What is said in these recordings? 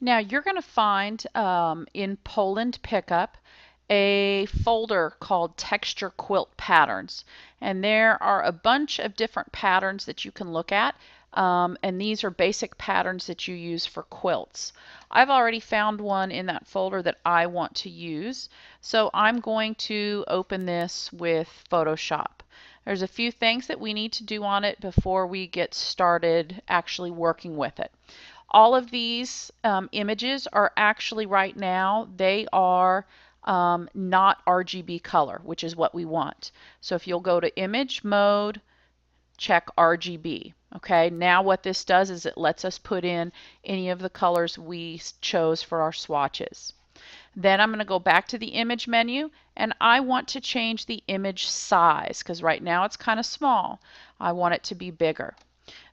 Now you're going to find in Poland Pickup a folder called Texture Quilt Patterns. And there are a bunch of different patterns that you can look at. And these are basic patterns that you use for quilts. I've already found one in that folder that I want to use. So I'm going to open this with Photoshop. There's a few things that we need to do on it before we get started actually working with it. All of these images are actually right now, they are not RGB color, which is what we want. So if you'll go to image mode, check RGB. Okay, now what this does is it lets us put in any of the colors we chose for our swatches. Then I'm going to go back to the image menu and I want to change the image size because right now it's kind of small. I want it to be bigger.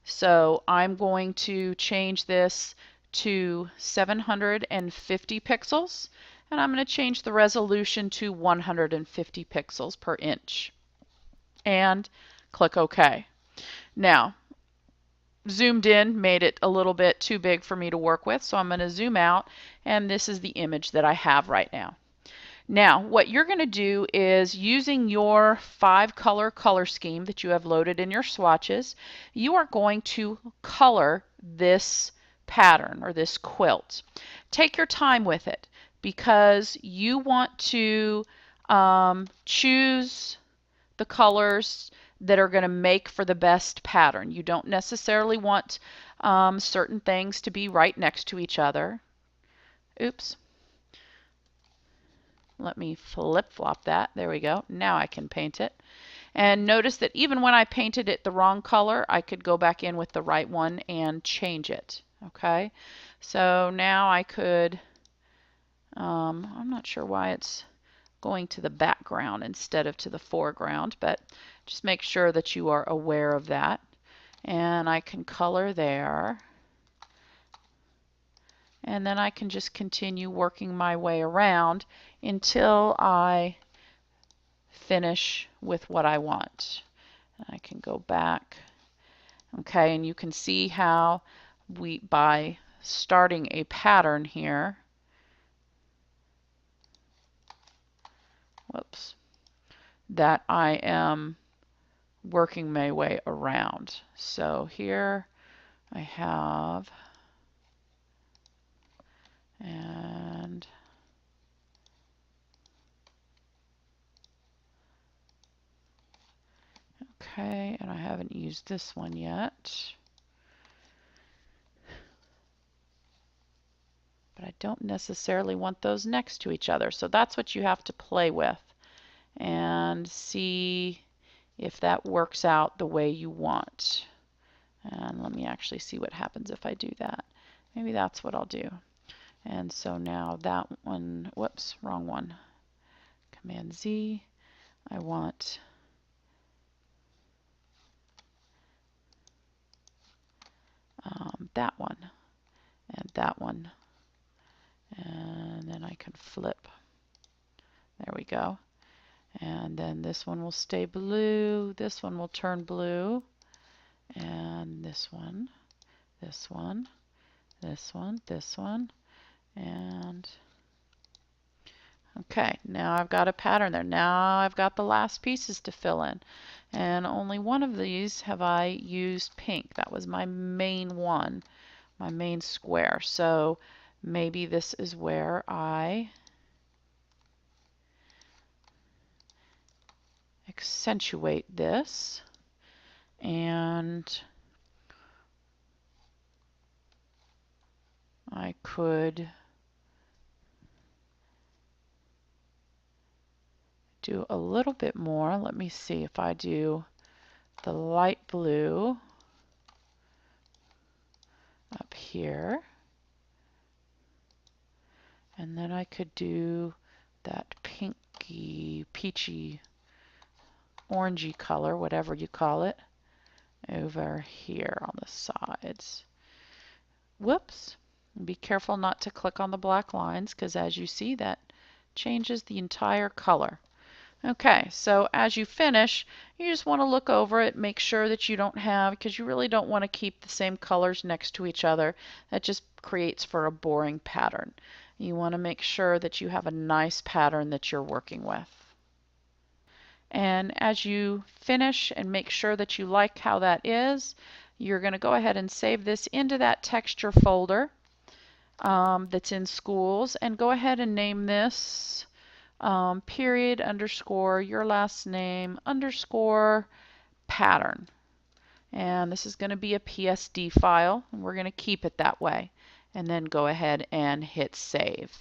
So I'm going to change this to 750 pixels and I'm going to change the resolution to 150 pixels per inch and click OK. Now, zoomed in made it a little bit too big for me to work with, so I'm going to zoom out and this is the image that I have right now. Now, what you're going to do is using your 5-color scheme that you have loaded in your swatches, you are going to color this pattern or this quilt. Take your time with it because you want to choose the colors that are going to make for the best pattern. You don't necessarily want certain things to be right next to each other. Oops. Let me flip-flop that. There we go. Now I can paint it. And notice that even when I painted it the wrong color, I could go back in with the right one and change it. Okay, so now I could, I'm not sure why it's going to the background instead of to the foreground, but just make sure that you are aware of that. And I can color there. And then I can just continue working my way around until I finish with what I want. I can go back. Okay, and you can see how by starting a pattern here, whoops, that I am working my way around. So here I have, and okay, and I haven't used this one yet. But I don't necessarily want those next to each other. So that's what you have to play with and see if that works out the way you want. And let me actually see what happens if I do that. Maybe that's what I'll do. And so now that one, whoops, wrong one. Command Z. I want that one and that one. And then I can flip. There we go. And then this one will stay blue. This one will turn blue. And this one, this one, this one, this one, and okay, now I've got a pattern there. Now I've got the last pieces to fill in. And only one of these have I used pink. That was my main one, my main square. So maybe this is where I accentuate this and I could do a little bit more. Let me see if I do the light blue up here. And then I could do that pinky, peachy, orangey color, whatever you call it, over here on the sides. Whoops. Be careful not to click on the black lines because as you see that changes the entire color. Okay, so as you finish, you just want to look over it, make sure that you don't have, because you really don't want to keep the same colors next to each other. That just creates for a boring pattern. You want to make sure that you have a nice pattern that you're working with. And as you finish and make sure that you like how that is, you're going to go ahead and save this into that texture folder that's in schools, and go ahead and name this period underscore your last name underscore pattern. And this is going to be a PSD file, and we're going to keep it that way. And then go ahead and hit save.